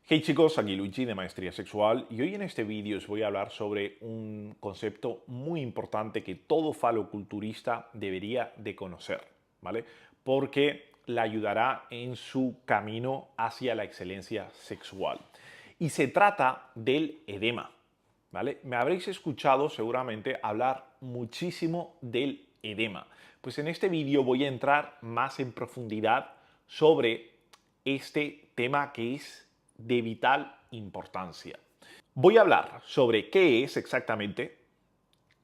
Hey chicos, aquí Luigi de Maestría Sexual y hoy en este vídeo os voy a hablar sobre un concepto muy importante que todo faloculturista debería de conocer, ¿vale? Porque le ayudará en su camino hacia la excelencia sexual. Y se trata del edema, ¿vale? Me habréis escuchado seguramente hablar muchísimo del edema. Pues en este vídeo voy a entrar más en profundidad sobre este tema que es de vital importancia. Voy a hablar sobre qué es exactamente,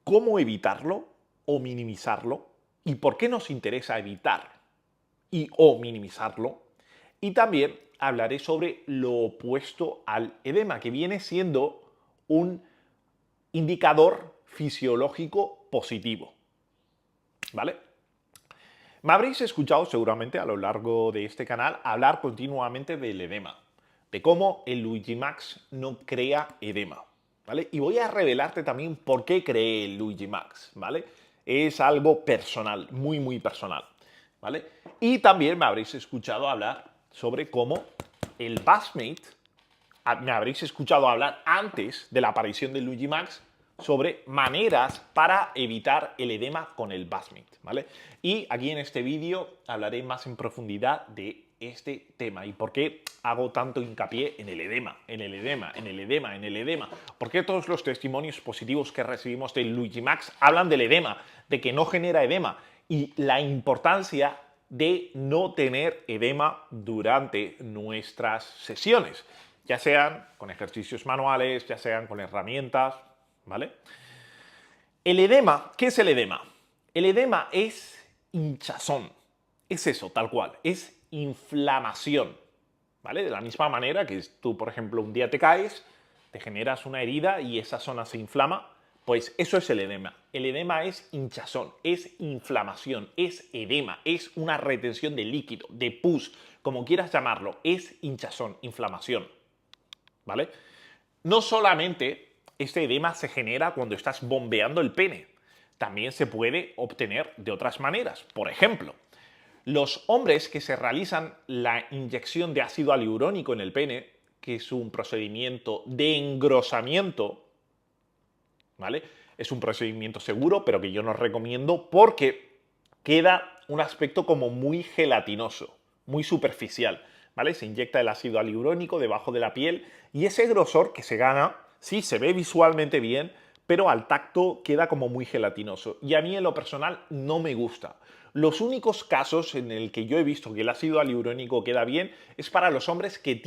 cómo evitarlo o minimizarlo y por qué nos interesa evitar y o minimizarlo. Y también hablaré sobre lo opuesto al edema, que viene siendo un indicador fisiológico positivo. ¿Vale? Me habréis escuchado seguramente a lo largo de este canal hablar continuamente del edema, de cómo el Luigi Max no crea edema, ¿vale? Y voy a revelarte también por qué cree el Luigi Max, ¿vale? Es algo personal, muy personal, ¿vale? Y también me habréis escuchado hablar sobre cómo el Bassmate, me habréis escuchado hablar antes de la aparición del Luigi Max sobre maneras para evitar el edema con el Bassmate, ¿vale? Y aquí en este vídeo hablaré más en profundidad de este tema y por qué hago tanto hincapié en el edema, en el edema, en el edema, en el edema. ¿Por qué todos los testimonios positivos que recibimos del Luigi Max hablan del edema, de que no genera edema y la importancia de no tener edema durante nuestras sesiones, ya sean con ejercicios manuales, ya sean con herramientas, ¿vale? El edema, ¿qué es el edema? El edema es hinchazón, es eso, tal cual, es inflamación, ¿vale? De la misma manera que tú, por ejemplo, un día te caes, te generas una herida y esa zona se inflama, pues eso es el edema. El edema es hinchazón, es inflamación, es edema, es una retención de líquido, de pus, como quieras llamarlo, es hinchazón, inflamación, ¿vale? No solamente este edema se genera cuando estás bombeando el pene, también se puede obtener de otras maneras. Por ejemplo, los hombres que se realizan la inyección de ácido hialurónico en el pene, que es un procedimiento de engrosamiento, ¿vale? Es un procedimiento seguro, pero que yo no recomiendo porque queda un aspecto como muy gelatinoso, muy superficial, ¿vale? Se inyecta el ácido hialurónico debajo de la piel y ese grosor que se gana, sí, se ve visualmente bien, pero al tacto queda como muy gelatinoso. Y a mí en lo personal no me gusta. Los únicos casos en el que yo he visto que el ácido hialurónico queda bien es para los hombres que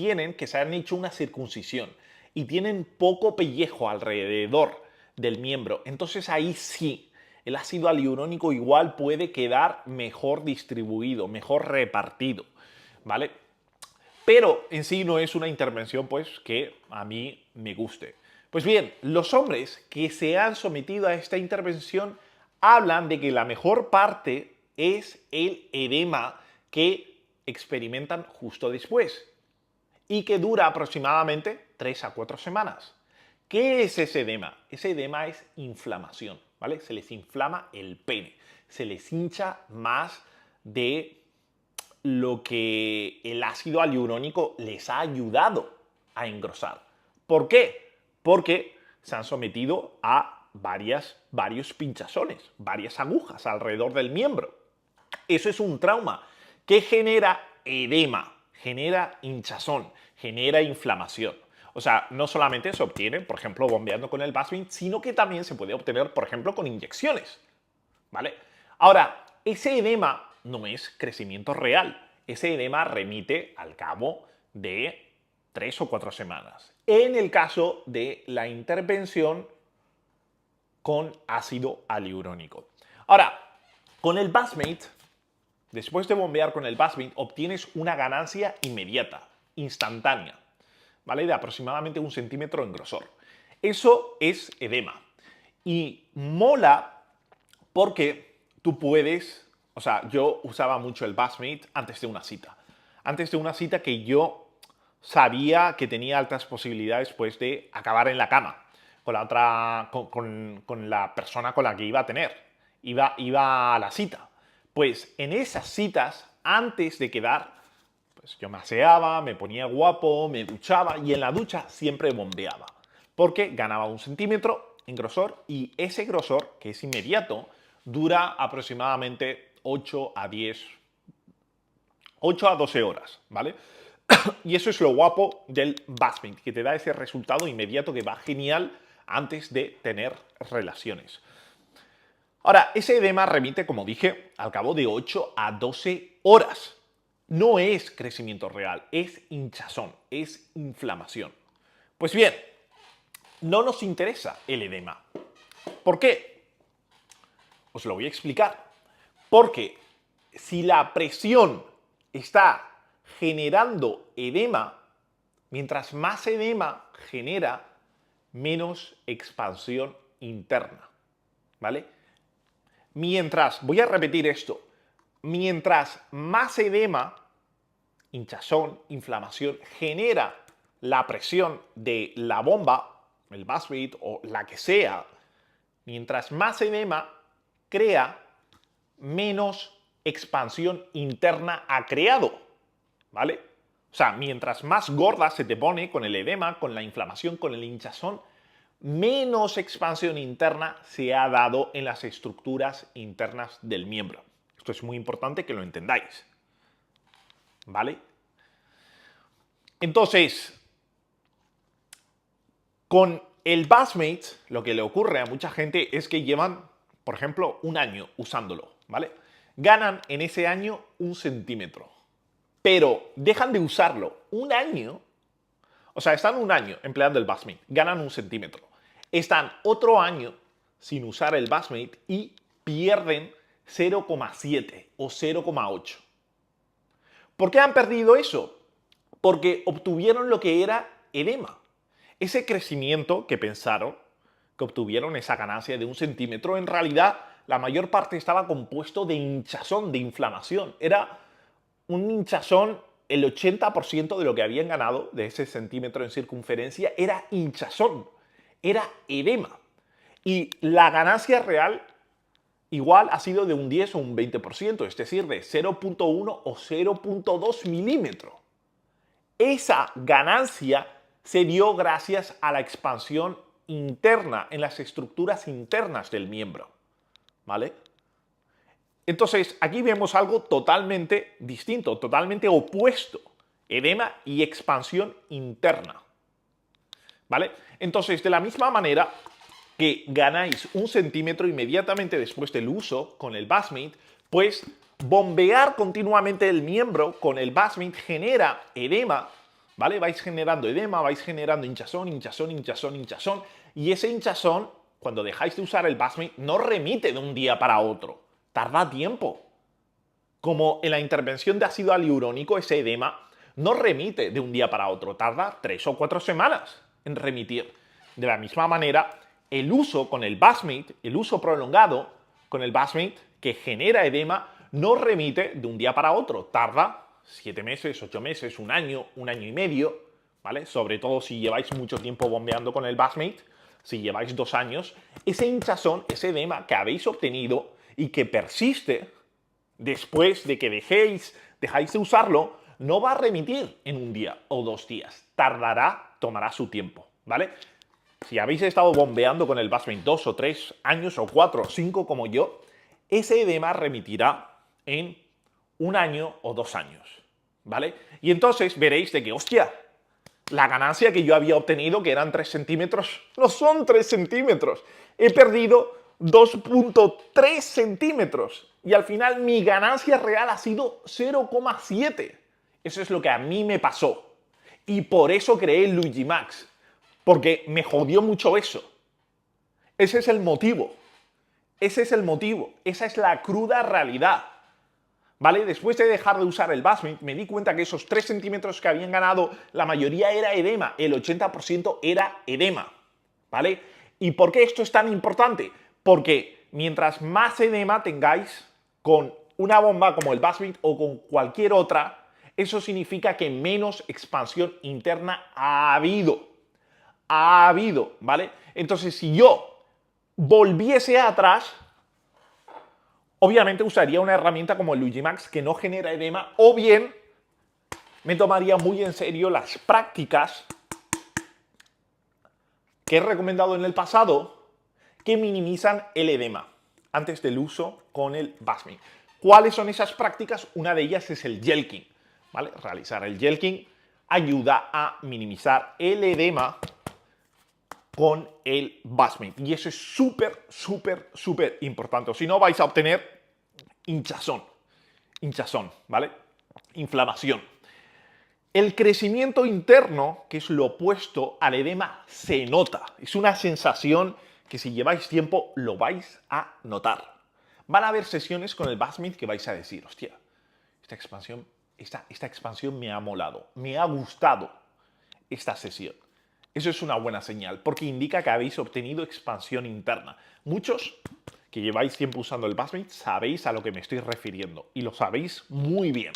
se han hecho una circuncisión y tienen poco pellejo alrededor del miembro. Entonces ahí sí, el ácido hialurónico igual puede quedar mejor distribuido, mejor repartido, ¿vale? Pero en sí no es una intervención pues que a mí me guste. Pues bien, los hombres que se han sometido a esta intervención hablan de que la mejor parte es el edema que experimentan justo después y que dura aproximadamente 3 a 4 semanas. ¿Qué es ese edema? Ese edema es inflamación, ¿vale? Se les inflama el pene, se les hincha más de lo que el ácido hialurónico les ha ayudado a engrosar. ¿Por qué? Porque se han sometido a varios pinchazones, varias agujas alrededor del miembro. Eso es un trauma que genera edema, genera hinchazón, genera inflamación. O sea, no solamente se obtiene, por ejemplo, bombeando con el Bassmate, sino que también se puede obtener, por ejemplo, con inyecciones, ¿vale? Ahora, ese edema no es crecimiento real. Ese edema remite al cabo de 3 o 4 semanas. En el caso de la intervención con ácido hialurónico. Ahora, con el Bassmate, después de bombear con el Bassmate, obtienes una ganancia inmediata, instantánea, ¿vale? De aproximadamente 1 centímetro en grosor. Eso es edema. Y mola porque tú puedes, o sea, yo usaba mucho el Bassmate antes de una cita. Antes de una cita que yo sabía que tenía altas posibilidades pues de acabar en la cama con la otra, con la persona con la que iba a tener. Iba a la cita. Pues en esas citas, antes de quedar, Pues yo me aseaba, me ponía guapo, me duchaba y en la ducha siempre bombeaba. Porque ganaba 1 centímetro en grosor y ese grosor, que es inmediato, dura aproximadamente 8 a 12 horas, ¿vale? Y eso es lo guapo del Bassmate, que te da ese resultado inmediato que va genial antes de tener relaciones. Ahora, ese edema remite, como dije, al cabo de 8 a 12 horas. No es crecimiento real, es hinchazón, es inflamación. Pues bien, no nos interesa el edema. ¿Por qué? Os lo voy a explicar. Porque si la presión está generando edema, mientras más edema genera, menos expansión interna. ¿Vale? Voy a repetir esto, mientras más edema, hinchazón, inflamación, genera la presión de la bomba, el Bassmate o la que sea, mientras más edema crea, menos expansión interna ha creado, ¿vale? O sea, mientras más gorda se te pone con el edema, con la inflamación, con el hinchazón, menos expansión interna se ha dado en las estructuras internas del miembro. Esto es muy importante que lo entendáis, ¿vale? Entonces, con el Bassmate, lo que le ocurre a mucha gente es que llevan, por ejemplo, 1 año usándolo, ¿vale? Ganan en ese año 1 centímetro, pero dejan de usarlo 1 año. O sea, están 1 año empleando el Bassmate, ganan 1 centímetro. Están otro año sin usar el Bassmate y pierden 0,7 o 0,8. ¿Por qué han perdido eso? Porque obtuvieron lo que era edema. Ese crecimiento que pensaron que obtuvieron, esa ganancia de 1 centímetro, en realidad la mayor parte estaba compuesto de hinchazón, de inflamación. Era un hinchazón, el 80% de lo que habían ganado de ese centímetro en circunferencia era hinchazón, era edema. Y la ganancia real igual ha sido de un 10 o un 20%, es decir, de 0,1 o 0,2 milímetros. Esa ganancia se dio gracias a la expansión interna, en las estructuras internas del miembro, ¿vale? Entonces, aquí vemos algo totalmente distinto, totalmente opuesto. Edema y expansión interna, ¿vale? Entonces, de la misma manera que ganáis 1 centímetro inmediatamente después del uso con el Bassmate, pues bombear continuamente el miembro con el Bassmate genera edema, ¿vale? Vais generando edema, vais generando hinchazón, hinchazón, hinchazón, hinchazón, y ese hinchazón, cuando dejáis de usar el Bassmate, no remite de un día para otro, tarda tiempo. Como en la intervención de ácido hialurónico, ese edema no remite de un día para otro, tarda 3 o 4 semanas en remitir. De la misma manera, el uso con el Bassmate, el uso prolongado con el Bassmate que genera edema, no remite de un día para otro, tarda 7 meses, 8 meses, 1 año, 1 año y medio, ¿vale? Sobre todo si lleváis mucho tiempo bombeando con el Bassmate, si lleváis 2 años, ese hinchazón, ese edema que habéis obtenido y que persiste después de que dejáis de usarlo, no va a remitir en un día o 2 días. Tomará su tiempo, ¿vale? Si habéis estado bombeando con el Bassmate 2 o 3 años o 4 o 5 como yo, ese edema remitirá en 1 año o 2 años, ¿vale? Y entonces veréis de que, hostia, la ganancia que yo había obtenido, que eran 3 centímetros, no son 3 centímetros. He perdido 2,3 centímetros. Y al final mi ganancia real ha sido 0,7. Eso es lo que a mí me pasó. Y por eso creé el Luigi Max. Porque me jodió mucho eso. Ese es el motivo. Ese es el motivo. Esa es la cruda realidad. ¿Vale? Después de dejar de usar el Bassmate, me di cuenta que esos 3 centímetros que habían ganado, la mayoría era edema. El 80% era edema. ¿Vale? ¿Y por qué esto es tan importante? Porque mientras más edema tengáis con una bomba como el Bassmate o con cualquier otra, eso significa que menos expansión interna ha habido. Ha habido, ¿vale? Entonces, si yo volviese atrás, obviamente usaría una herramienta como el Luigi Max que no genera edema, o bien me tomaría muy en serio las prácticas que he recomendado en el pasado que minimizan el edema antes del uso con el Basmin. ¿Cuáles son esas prácticas? Una de ellas es el jelqing, ¿vale? Realizar el jelqing ayuda a minimizar el edema con el Basmin. Y eso es súper, súper, súper importante. O si no, vais a obtener hinchazón, ¿vale? Inflamación. El crecimiento interno, que es lo opuesto al edema, se nota. Es una sensación que si lleváis tiempo lo vais a notar. Van a haber sesiones con el Basmin que vais a decir, hostia, esta expansión me ha molado, me ha gustado esta sesión. Eso es una buena señal, porque indica que habéis obtenido expansión interna. Muchos que lleváis tiempo usando el Basmin sabéis a lo que me estoy refiriendo y lo sabéis muy bien.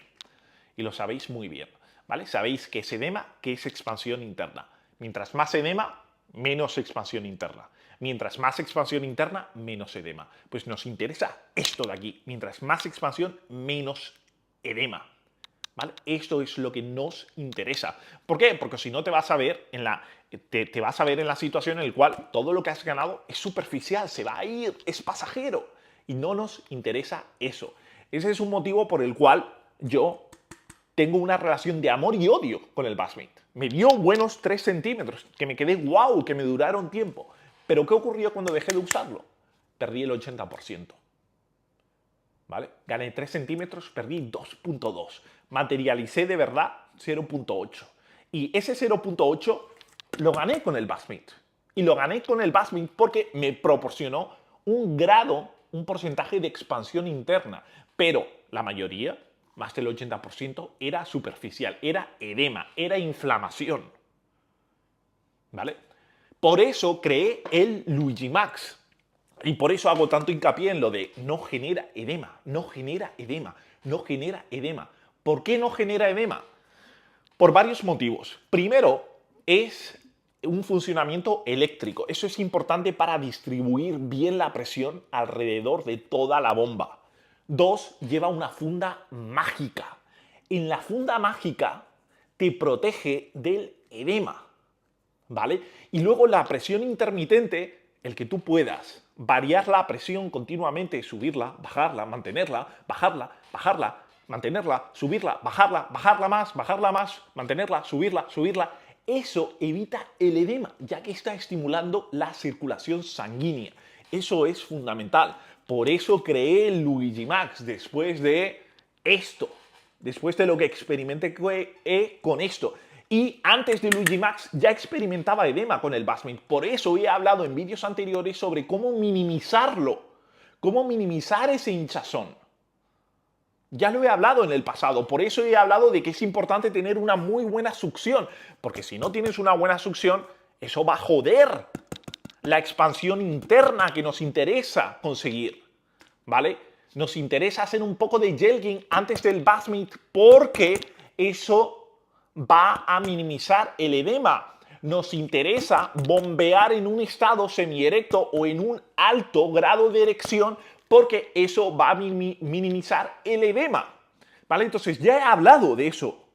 ¿Vale? Sabéis que es edema, que es expansión interna. Mientras más edema, menos expansión interna. Mientras más expansión interna, menos edema. Pues nos interesa esto de aquí. Mientras más expansión, menos edema. ¿Vale? Esto es lo que nos interesa. ¿Por qué? Porque si no te vas a ver en la situación en la cual todo lo que has ganado es superficial, se va a ir, es pasajero. Y no nos interesa eso. Ese es un motivo por el cual yo tengo una relación de amor y odio con el Basmin. Me dio buenos 3 centímetros, que me quedé wow, que me duraron tiempo. Pero ¿qué ocurrió cuando dejé de usarlo? Perdí el 80%. ¿Vale? Gané 3 centímetros, perdí 2.2. Materialicé de verdad 0.8. Y ese 0.8 lo gané con el Basmin. Y lo gané con el Basmin porque me proporcionó un grado, un porcentaje de expansión interna. Pero la mayoría, más del 80%, era superficial, era edema, era inflamación. ¿Vale? Por eso creé el Luigi Max. Y por eso hago tanto hincapié en lo de no genera edema, no genera edema, no genera edema. ¿Por qué no genera edema? Por varios motivos. Primero, es un funcionamiento eléctrico. Eso es importante para distribuir bien la presión alrededor de toda la bomba. Dos, lleva una funda mágica. En la funda mágica te protege del edema, ¿vale? Y luego la presión intermitente, el que tú puedas variar la presión continuamente, subirla, bajarla, mantenerla, bajarla, bajarla, mantenerla, subirla, bajarla más, mantenerla, subirla. Eso evita el edema, ya que está estimulando la circulación sanguínea. Eso es fundamental. Por eso creé el Luigi Max después de esto, después de lo que experimenté con esto. Y antes de Luigi Max ya experimentaba edema con el Basmin. Por eso he hablado en vídeos anteriores sobre cómo minimizarlo, cómo minimizar ese hinchazón. Ya lo he hablado en el pasado, por eso he hablado de que es importante tener una muy buena succión, porque si no tienes una buena succión, eso va a joder la expansión interna que nos interesa conseguir, ¿vale? Nos interesa hacer un poco de jelqing antes del Basmin porque eso va a minimizar el edema. Nos interesa bombear en un estado semierecto o en un alto grado de erección porque eso va a minimizar el edema, ¿vale? Entonces ya he hablado de eso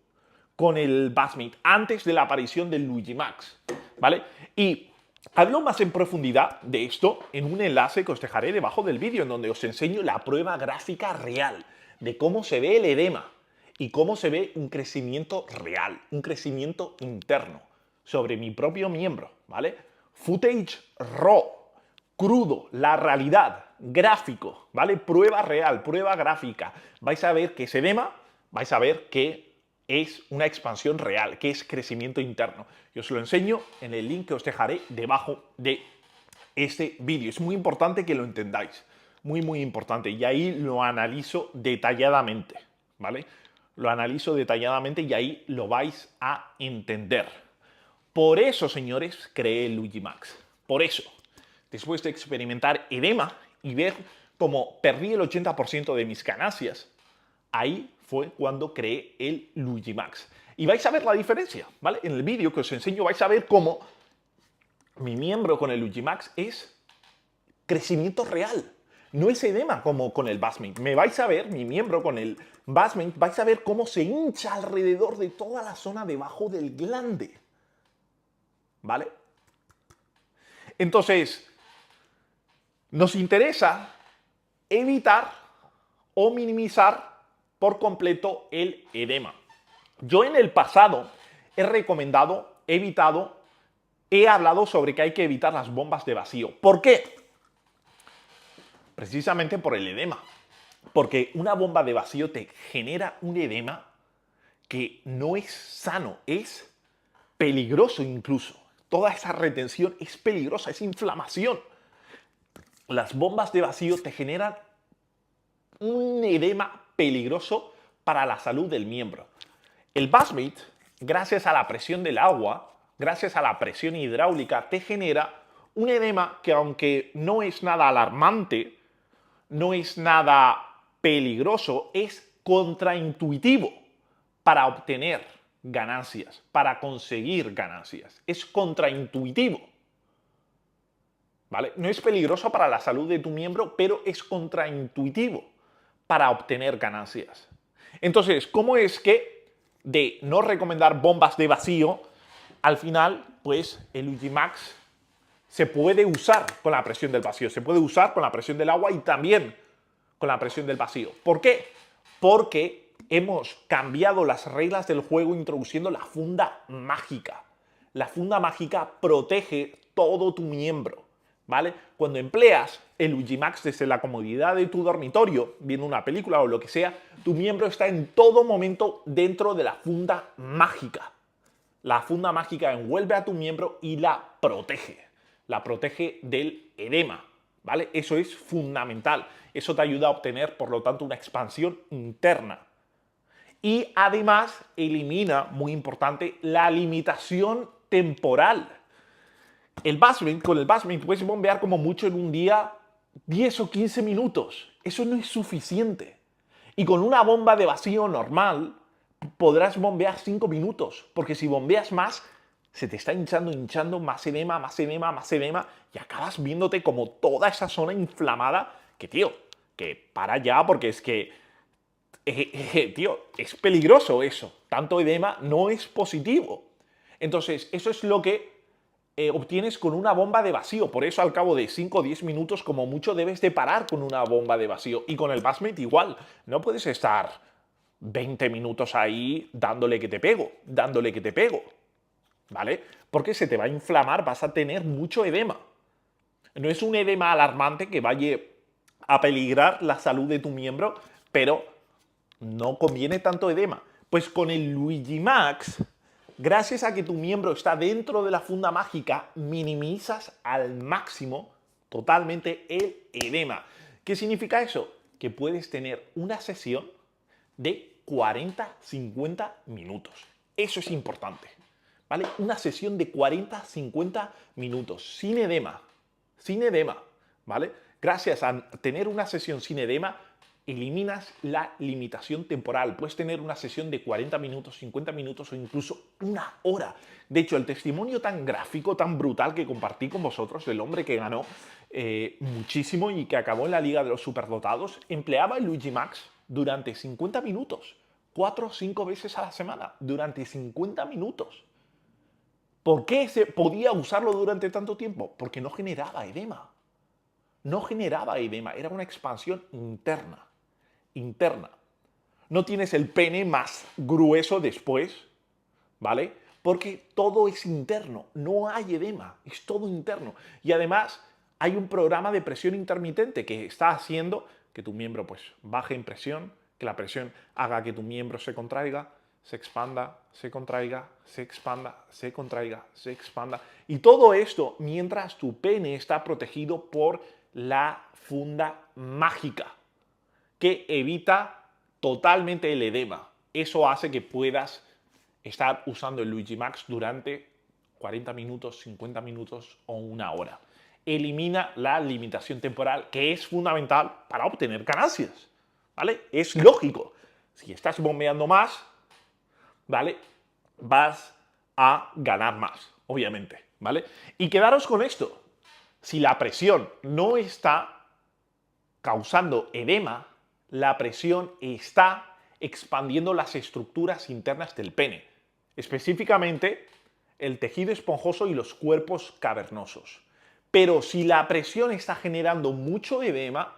con el Basmin antes de la aparición del Luigi Max, ¿vale? Y hablo más en profundidad de esto en un enlace que os dejaré debajo del vídeo en donde os enseño la prueba gráfica real de cómo se ve el edema y cómo se ve un crecimiento real, un crecimiento interno sobre mi propio miembro, ¿vale? Footage raw, crudo, la realidad, gráfico, ¿vale? Prueba real, prueba gráfica. Vais a ver que es edema, vais a ver que es una expansión real, que es crecimiento interno. Yo os lo enseño en el link que os dejaré debajo de este vídeo. Es muy importante que lo entendáis, muy, muy importante. Y ahí lo analizo detalladamente, ¿vale? Lo analizo detalladamente y ahí lo vais a entender. Por eso, señores, creé el Luigi Max. Por eso, después de experimentar edema y ver cómo perdí el 80% de mis ganancias, ahí fue cuando creé el Luigi Max. Y vais a ver la diferencia, ¿vale? En el vídeo que os enseño vais a ver cómo mi miembro con el Luigi Max es crecimiento real. No es edema como con el Bassmate. Me vais a ver, mi miembro con el Bassmate, vais a ver cómo se hincha alrededor de toda la zona debajo del glande. ¿Vale? Entonces, nos interesa evitar o minimizar por completo el edema. Yo en el pasado he recomendado, he hablado sobre que hay que evitar las bombas de vacío. ¿Por qué? Precisamente por el edema. Porque una bomba de vacío te genera un edema que no es sano, es peligroso incluso. Toda esa retención es peligrosa, es inflamación. Las bombas de vacío te generan un edema peligroso para la salud del miembro. El Bassmate, gracias a la presión del agua, gracias a la presión hidráulica, te genera un edema que, aunque no es nada alarmante, no es nada peligroso, es contraintuitivo para obtener ganancias, para conseguir ganancias. Es contraintuitivo. ¿Vale? No es peligroso para la salud de tu miembro, pero es contraintuitivo para obtener ganancias. Entonces, ¿cómo es que de no recomendar bombas de vacío, al final, pues el Ujimax se puede usar con la presión del vacío, se puede usar con la presión del agua y también con la presión del vacío? ¿Por qué? Porque hemos cambiado las reglas del juego introduciendo la funda mágica. La funda mágica protege todo tu miembro, ¿vale? Cuando empleas el Ujimax desde la comodidad de tu dormitorio, viendo una película o lo que sea, tu miembro está en todo momento dentro de la funda mágica. La funda mágica envuelve a tu miembro y la protege. La protege del edema, ¿vale? Eso es fundamental. Eso te ayuda a obtener, por lo tanto, una expansión interna. Y además elimina, muy importante, la limitación temporal. Con el Bassmate puedes bombear como mucho en un día 10 o 15 minutos. Eso no es suficiente. Y con una bomba de vacío normal podrás bombear 5 minutos, porque si bombeas más, se te está hinchando, más edema, y acabas viéndote como toda esa zona inflamada, que tío, que para ya, porque es que, tío, es peligroso eso. Tanto edema no es positivo. Entonces, eso es lo que obtienes con una bomba de vacío. Por eso al cabo de 5 o 10 minutos como mucho debes de parar con una bomba de vacío. Y con el Bassmate igual. No puedes estar 20 minutos ahí dándole que te pego, ¿vale? Porque se te va a inflamar, vas a tener mucho edema. No es un edema alarmante que vaya a peligrar la salud de tu miembro, pero no conviene tanto edema. Pues con el Ujimax, gracias a que tu miembro está dentro de la funda mágica, minimizas al máximo totalmente el edema. ¿Qué significa eso? Que puedes tener una sesión de 40-50 minutos. Eso es importante, ¿vale? Una sesión de 40-50 minutos, sin edema, ¿vale? Gracias a tener una sesión sin edema, eliminas la limitación temporal. Puedes tener una sesión de 40 minutos, 50 minutos o incluso una hora. De hecho, el testimonio tan gráfico, tan brutal que compartí con vosotros del hombre que ganó muchísimo y que acabó en la Liga de los Superdotados, empleaba el Ujimax durante 50 minutos, 4 o 5 veces a la semana, durante 50 minutos. ¿Por qué se podía usarlo durante tanto tiempo? Porque no generaba edema. No generaba edema, era una expansión interna. No tienes el pene más grueso después, ¿vale? Porque todo es interno, no hay edema, es todo interno. Y además hay un programa de presión intermitente que está haciendo que tu miembro pues baje en presión, que la presión haga que tu miembro se contraiga, se expanda, se contraiga, se expanda, se contraiga, se expanda. Y todo esto mientras tu pene está protegido por la funda mágica, que evita totalmente el edema. Eso hace que puedas estar usando el Ujimax durante 40 minutos, 50 minutos o una hora. Elimina la limitación temporal, que es fundamental para obtener ganancias, ¿vale? Es lógico. Si estás bombeando más, ¿vale? Vas a ganar más, obviamente, ¿vale? Y quedaros con esto. Si la presión no está causando edema, la presión está expandiendo las estructuras internas del pene, específicamente el tejido esponjoso y los cuerpos cavernosos. Pero si la presión está generando mucho edema,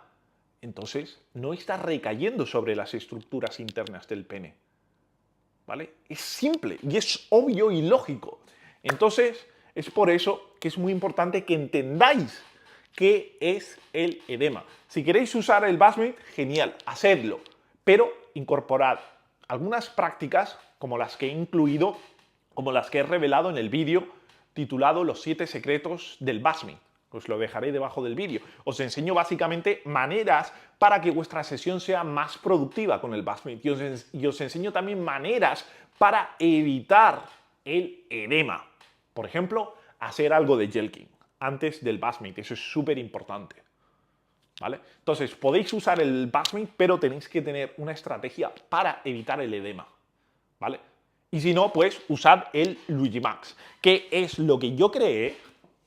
entonces no está recayendo sobre las estructuras internas del pene. ¿Vale? Es simple y es obvio y lógico. Entonces, es por eso que es muy importante que entendáis qué es el edema. Si queréis usar el Bassmate, genial, hacedlo, pero incorporad algunas prácticas como las que he incluido, como las que he revelado en el vídeo titulado Los 7 secretos del Bassmate. Os lo dejaré debajo del vídeo. Os enseño básicamente maneras para que vuestra sesión sea más productiva con el Bassmate y os enseño también maneras para evitar el edema. Por ejemplo, hacer algo de jelqing antes del Bassmate. Eso es súper importante. ¿Vale? Entonces, podéis usar el Bassmate, pero tenéis que tener una estrategia para evitar el edema. ¿Vale? Y si no, pues usad el Luigi Max, que es lo que yo creé,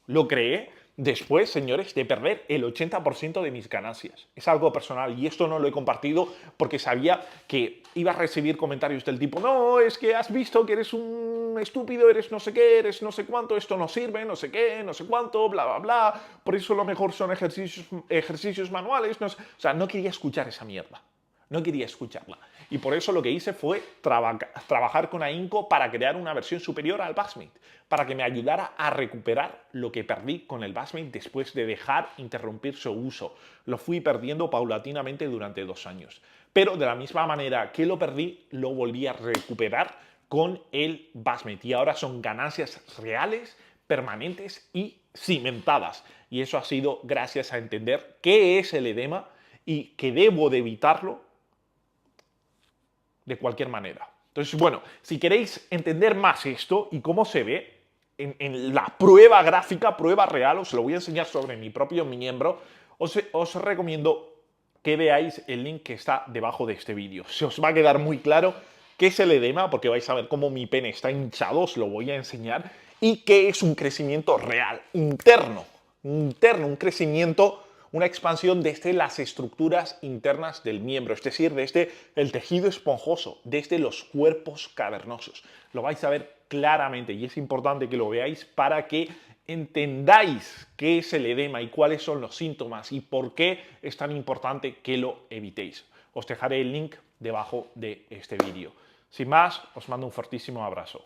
lo creé después, señores, de perder el 80% de mis ganancias. Es algo personal y esto no lo he compartido porque sabía que iba a recibir comentarios del tipo: no, es que has visto que eres un estúpido, eres no sé qué, eres no sé cuánto, esto no sirve, no sé qué, no sé cuánto, bla, bla, bla, por eso lo mejor son ejercicios manuales. No sé. O sea, no quería escuchar esa mierda. No quería escucharla. Y por eso lo que hice fue trabajar con ahínco para crear una versión superior al Bassmate, para que me ayudara a recuperar lo que perdí con el Bassmate después de dejar interrumpir su uso. Lo fui perdiendo paulatinamente durante 2 años. Pero de la misma manera que lo perdí, lo volví a recuperar con el Bassmate. Y ahora son ganancias reales, permanentes y cimentadas. Y eso ha sido gracias a entender qué es el edema y que debo de evitarlo de cualquier manera. Entonces, bueno, si queréis entender más esto y cómo se ve en la prueba gráfica, prueba real, os lo voy a enseñar sobre mi propio miembro, os recomiendo que veáis el link que está debajo de este vídeo. Se os va a quedar muy claro qué es el edema, porque vais a ver cómo mi pene está hinchado, os lo voy a enseñar, y qué es un crecimiento real, interno, un crecimiento, una expansión desde las estructuras internas del miembro, es decir, desde el tejido esponjoso, desde los cuerpos cavernosos. Lo vais a ver claramente y es importante que lo veáis para que entendáis qué es el edema y cuáles son los síntomas y por qué es tan importante que lo evitéis. Os dejaré el link debajo de este vídeo. Sin más, os mando un fortísimo abrazo.